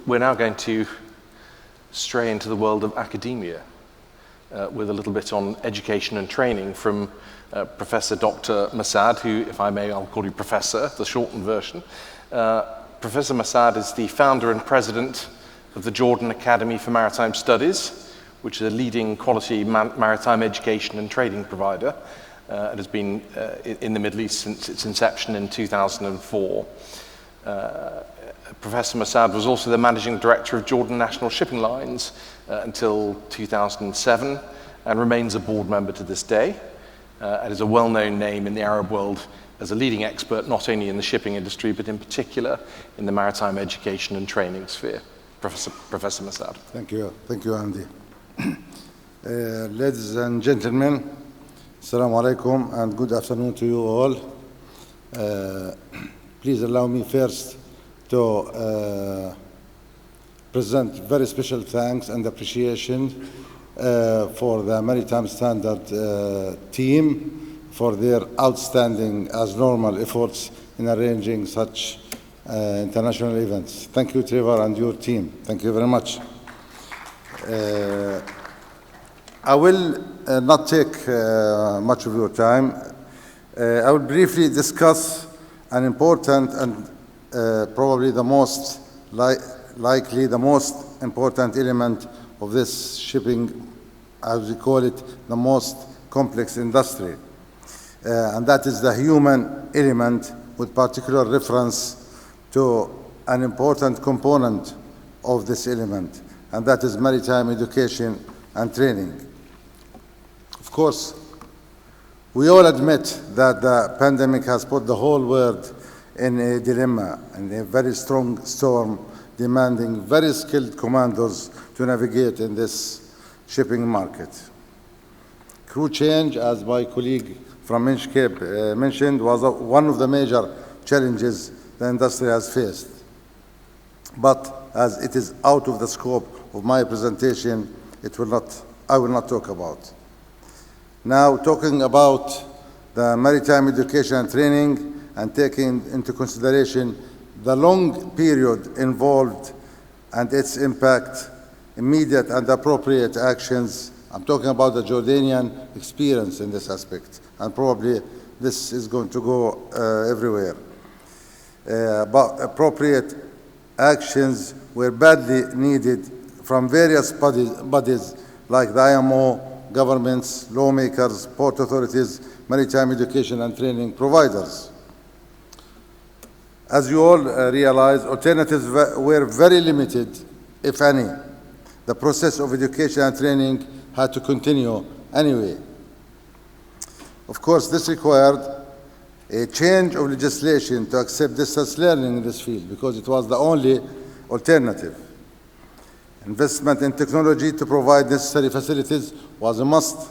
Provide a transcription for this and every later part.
we're now going to stray into the world of academia with a little bit on education and training from Professor Dr. Massad, who, if I may, I'll call you Professor, the shortened version. Professor Massad is the founder and president of the Jordan Academy for Maritime Studies, which is a leading quality maritime education and training provider. It has been in the Middle East since its inception in 2004. Professor Massad was also the managing director of Jordan National Shipping Lines until 2007 and remains a board member to this day. And is a well-known name in the Arab world as a leading expert not only in the shipping industry but in particular in the maritime education and training sphere. Professor Massad. Thank you, Andy. Ladies and gentlemen, Assalamu alaikum and good afternoon to you all. Please allow me first to present very special thanks and appreciation for the Maritime Standard team for their outstanding as normal efforts in arranging such international events. Thank you, Trevor, and your team. Thank you very much. I will not take much of your time. I will briefly discuss an important and probably the most likely the most important element of this shipping, as we call it, the most complex industry. And that is the human element, with particular reference to an important component of this element, and that is maritime education and training. Of course, we all admit that the pandemic has put the whole world in a dilemma and a very strong storm, demanding very skilled commanders to navigate in this shipping market. Crew change, as my colleague from Inchcape mentioned, was one of the major challenges the industry has faced. But as it is out of the scope of my presentation, I will not talk about. Now, talking about the maritime education and training and taking into consideration the long period involved and its impact, immediate and appropriate actions. I'm talking about the Jordanian experience in this aspect, and probably this is going to go everywhere. But appropriate actions were badly needed from various bodies like the IMO, governments, lawmakers, port authorities, maritime education and training providers. As you all realize, alternatives were very limited, if any. The process of education and training had to continue anyway. Of course, this required a change of legislation to accept distance learning in this field because it was the only alternative. Investment in technology to provide necessary facilities was a must.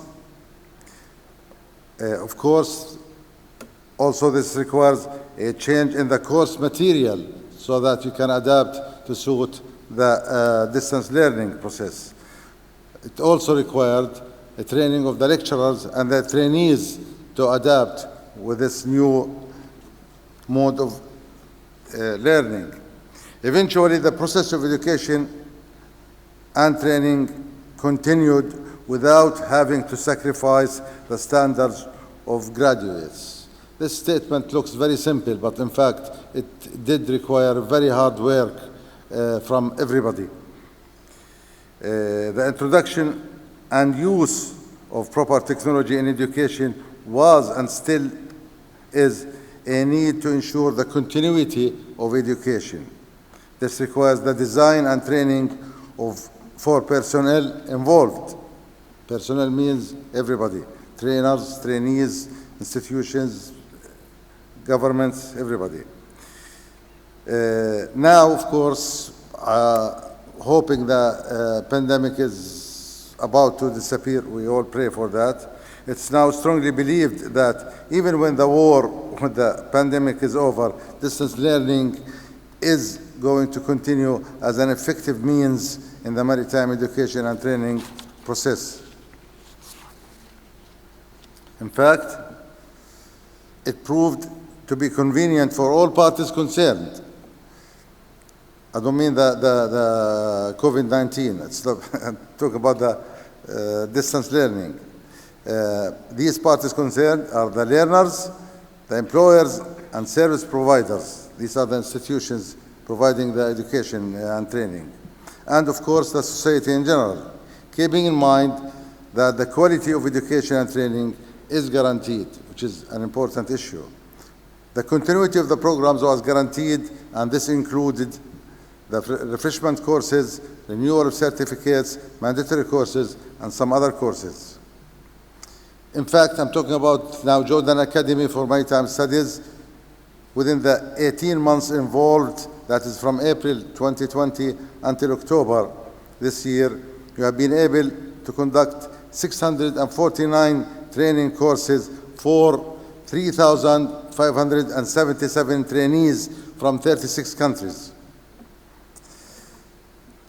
Of course, also this requires a change in the course material so that you can adapt to suit the distance learning process. It also required a training of the lecturers and the trainees to adapt with this new mode of learning. Eventually, the process of education and training continued without having to sacrifice the standards of graduates. This statement looks very simple, but in fact, it did require very hard work from everybody. The introduction and use of proper technology in education was and still is a need to ensure the continuity of education. This requires the design and training for personnel involved. Personnel means everybody, trainers, trainees, institutions, governments, everybody. Now, of course, hoping the pandemic is about to disappear, we all pray for that. It's now strongly believed that even when the pandemic is over, distance learning is going to continue as an effective means in the maritime education and training process. In fact, it proved to be convenient for all parties concerned. I don't mean the COVID-19. It's talk about the distance learning. These parties concerned are the learners, the employers, and service providers. These are the institutions providing the education and training. And of course, the society in general, keeping in mind that the quality of education and training is guaranteed, which is an important issue. The continuity of the programs was guaranteed, and this included the refreshment courses, renewal of certificates, mandatory courses, and some other courses. In fact, I'm talking about now Jordan Academy for Maritime Studies. Within the 18 months involved, that is from April 2020 until October this year, you have been able to conduct 649 training courses for 3,577 trainees from 36 countries.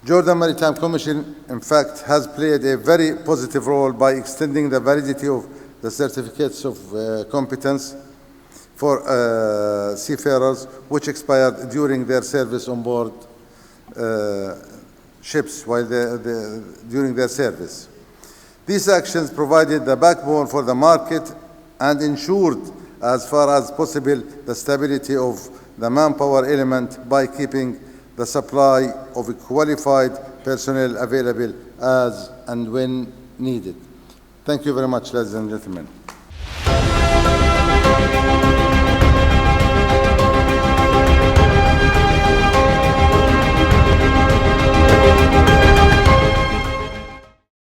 Jordan Maritime Commission, in fact, has played a very positive role by extending the validity of the certificates of competence for seafarers, which expired during their service on board ships during their service. These actions provided the backbone for the market and ensured, as far as possible, the stability of the manpower element by keeping the supply of qualified personnel available as and when needed. Thank you very much, ladies and gentlemen.